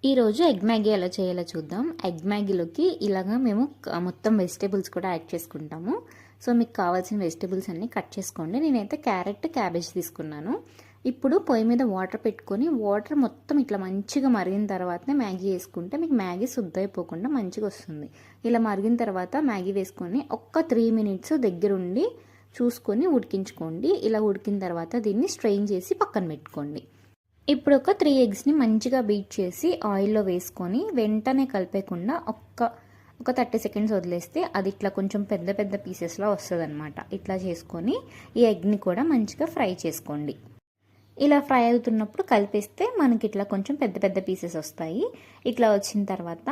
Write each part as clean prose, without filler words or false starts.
ఈరోజు egg Maggi ఎలా చేయాలో చూద్దాం. ఎగ్ మ్యాగీలోకి ఇలాగా మేము మొత్తం వెజిటేబుల్స్ కూడా యాడ్ చేసుకుంటాము. సో మీకు కావాల్సిన వెజిటేబుల్స్ అన్నీ కట్ చేసుకోండి. నేనైతే క్యారెట్, క్యాబేజ్ తీసుకున్నాను. ఇప్పుడు పొయ్యి మీద వాటర్ పెట్టుకొని వాటర్ మొత్తం ఇట్లా మంచిగా మరిగిన తర్వాతనే మ్యాగీ వేసుకుంటే మీకు మ్యాగీ శుద్ధైపోకుండా మంచిగా వస్తుంది. ఇలా మరిగిన తర్వాత మ్యాగీ వేసుకొని ఒక్క 3 మినిట్స్ దగ్గరుండి చూసుకొని ఉడికించుకోండి. ఇలా ఉడికిన తర్వాత దీన్ని స్ట్రెయిన్ చేసి పక్కన పెట్టుకోండి. ఇప్పుడు ఒక 3 ఎగ్స్ని మంచిగా బీట్ చేసి ఆయిల్లో వేసుకొని వెంటనే కలిపేయకుండా ఒక 30 సెకండ్స్ వదిలేస్తే అది ఇట్లా కొంచెం పెద్ద పెద్ద పీసెస్లో వస్తుంది అనమాట. ఇట్లా చేసుకొని ఈ ఎగ్ని కూడా మంచిగా ఫ్రై చేసుకోండి. ఇలా ఫ్రై అవుతున్నప్పుడు కలిపేస్తే మనకి ఇట్లా కొంచెం పెద్ద పెద్ద పీసెస్ వస్తాయి. ఇట్లా వచ్చిన తర్వాత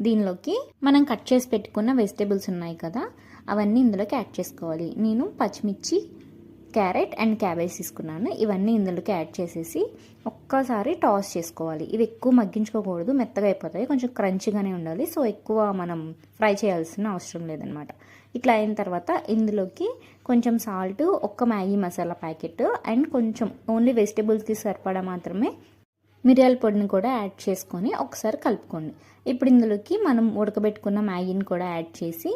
దీనిలోకి మనం కట్ చేసి పెట్టుకున్న వెజిటేబుల్స్ ఉన్నాయి కదా, అవన్నీ ఇందులోకి యాడ్ చేసుకోవాలి. నేను పచ్చిమిర్చి, క్యారెట్ అండ్ క్యాబేజ్ తీసుకున్నాను. ఇవన్నీ ఇందులోకి యాడ్ చేసేసి ఒక్కసారి టాస్ చేసుకోవాలి. ఇవి ఎక్కువ మగ్గించుకోకూడదు, మెత్తగా అయిపోతాయి, కొంచెం క్రంచిగానే ఉండాలి. సో ఎక్కువ మనం ఫ్రై చేయాల్సిన అవసరం లేదనమాట. ఇట్లా అయిన తర్వాత ఇందులోకి కొంచెం సాల్ట్, ఒక్క మ్యాగీ మసాలా ప్యాకెట్ అండ్ కొంచెం ఓన్లీ వెజిటేబుల్స్కి సరిపడా మాత్రమే మిరియాల పొడిని కూడా యాడ్ చేసుకొని ఒకసారి కలుపుకోండి. ఇప్పుడు ఇందులోకి మనం ఉడకబెట్టుకున్న మ్యాగీని కూడా యాడ్ చేసి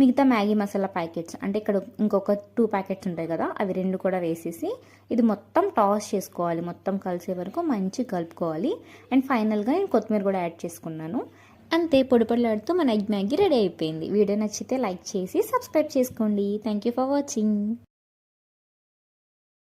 మిగతా మ్యాగీ మసాలా ప్యాకెట్స్ అంటే ఇక్కడ ఇంకొక 2 ప్యాకెట్స్ ఉంటాయి కదా, అవి 2 కూడా వేసేసి ఇది మొత్తం టాస్ చేసుకోవాలి. మొత్తం కలిసే వరకు మంచిగా కలుపుకోవాలి. అండ్ ఫైనల్గా నేను కొత్తిమీర కూడా యాడ్ చేసుకున్నాను. అంతే, పొడి పొడిలాడుతూ మన ఎగ్ మ్యాగీ రెడీ అయిపోయింది. వీడియో నచ్చితే లైక్ చేసి సబ్స్క్రైబ్ చేసుకోండి. Thank you for watching.